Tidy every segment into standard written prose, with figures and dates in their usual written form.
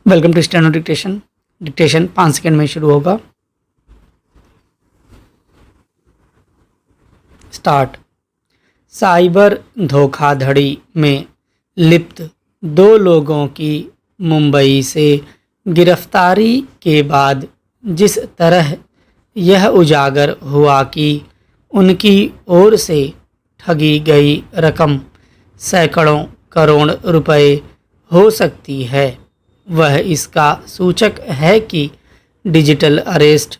Welcome to steno dictation. Dictation 5 second में शुरू होगा। स्टार्ट। साइबर धोखाधड़ी में लिप्त 2 लोगों की मुंबई से गिरफ्तारी के बाद जिस तरह यह उजागर हुआ कि उनकी ओर से ठगी गई रकम सैकड़ों करोड़ रुपए हो सकती है, वह इसका सूचक है कि डिजिटल अरेस्ट,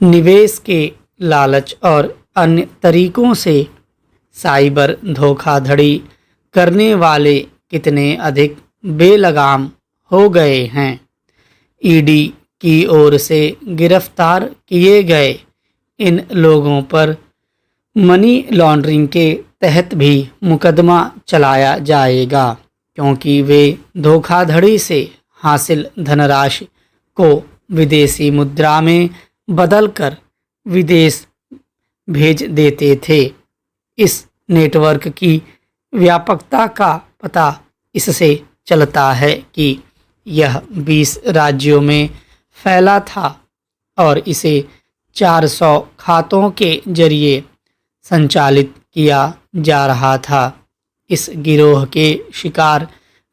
निवेश के लालच और अन्य तरीकों से साइबर धोखाधड़ी करने वाले कितने अधिक बेलगाम हो गए हैं। ईडी की ओर से गिरफ्तार किए गए इन लोगों पर मनी लॉन्ड्रिंग के तहत भी मुकदमा चलाया जाएगा, क्योंकि वे धोखाधड़ी से हासिल धनराशि को विदेशी मुद्रा में बदलकर विदेश भेज देते थे। इस नेटवर्क की व्यापकता का पता इससे चलता है कि यह 20 राज्यों में फैला था और इसे 400 खातों के जरिए संचालित किया जा रहा था। इस गिरोह के शिकार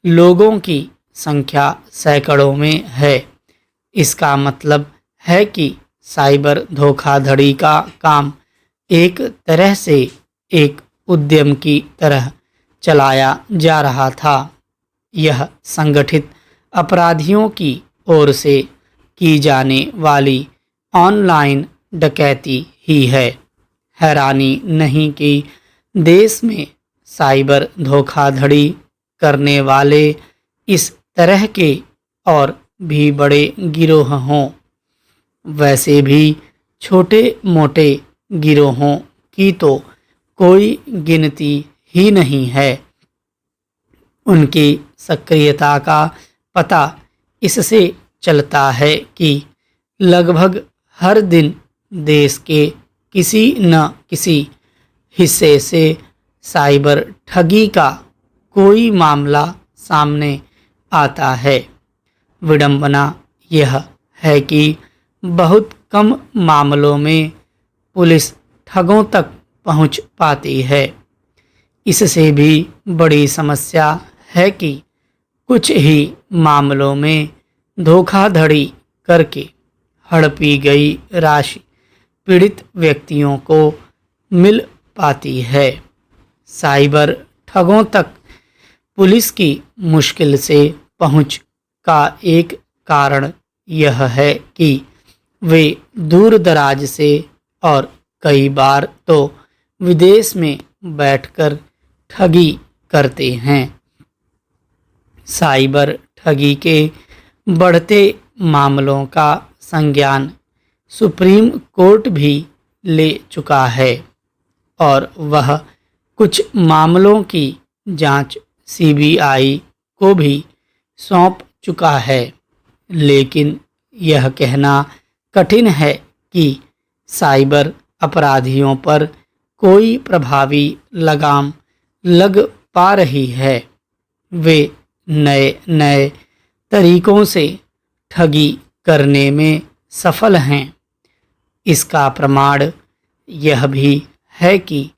लोगों की संख्या सैकड़ों में है। इसका मतलब है कि साइबर धोखाधड़ी का काम एक तरह से एक उद्यम की तरह चलाया जा रहा था। यह संगठित अपराधियों की ओर से की जाने वाली ऑनलाइन डकैती ही है। हैरानी नहीं कि देश में साइबर धोखाधड़ी करने वाले इस तरह के और भी बड़े गिरोह हों। वैसे भी छोटे मोटे गिरोहों की तो कोई गिनती ही नहीं है। उनकी सक्रियता का पता इससे चलता है कि लगभग हर दिन देश के किसी न किसी हिस्से से साइबर ठगी का कोई मामला सामने आता है। विडंबना यह है कि बहुत कम मामलों में पुलिस ठगों तक पहुंच पाती है। इससे भी बड़ी समस्या है कि कुछ ही मामलों में धोखाधड़ी करके हड़पी गई राशि पीड़ित व्यक्तियों को मिल पाती है। साइबर ठगों तक पुलिस की मुश्किल से पहुंच का एक कारण यह है कि वे दूर दराज से और कई बार तो विदेश में बैठकर ठगी करते हैं। साइबर ठगी के बढ़ते मामलों का संज्ञान सुप्रीम कोर्ट भी ले चुका है और वह कुछ मामलों की जांच सीबीआई को भी सौंप चुका है। लेकिन यह कहना कठिन है कि साइबर अपराधियों पर कोई प्रभावी लगाम लग पा रही है। वे नए नए तरीकों से ठगी करने में सफल हैं। इसका प्रमाण यह भी है कि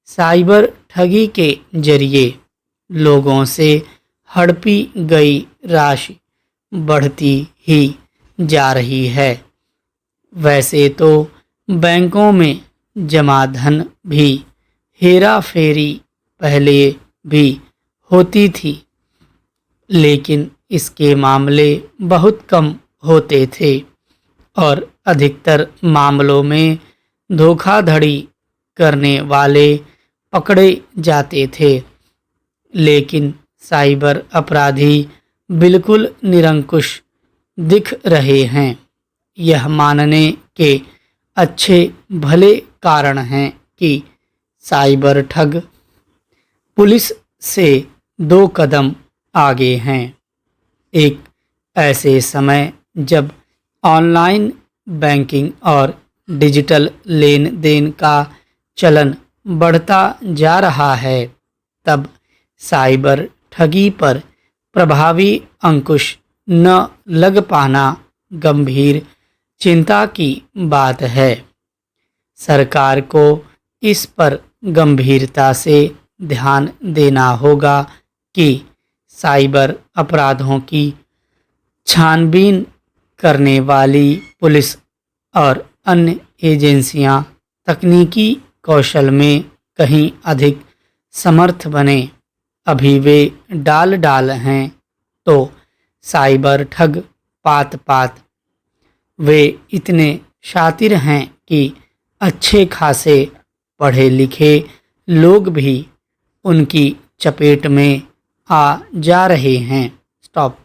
साइबर ठगी के जरिए लोगों से हड़पी गई राशि बढ़ती ही जा रही है। वैसे तो बैंकों में जमा धन भी हेरा फेरी पहले भी होती थी, लेकिन इसके मामले बहुत कम होते थे और अधिकतर मामलों में धोखाधड़ी करने वाले पकड़े जाते थे। लेकिन साइबर अपराधी बिल्कुल निरंकुश दिख रहे हैं। यह मानने के अच्छे भले कारण हैं कि साइबर ठग पुलिस से 2 कदम आगे हैं। एक ऐसे समय जब ऑनलाइन बैंकिंग और डिजिटल लेन देन का चलन बढ़ता जा रहा है, तब साइबर ठगी पर प्रभावी अंकुश न लग पाना गंभीर चिंता की बात है। सरकार को इस पर गंभीरता से ध्यान देना होगा कि साइबर अपराधों की छानबीन करने वाली पुलिस और अन्य एजेंसियां तकनीकी कौशल में कहीं अधिक समर्थ बने। अभी वे डाल हैं तो साइबर ठग पात पात वे इतने शातिर हैं कि अच्छे खासे पढ़े लिखे लोग भी उनकी चपेट में आ जा रहे हैं। स्टॉप।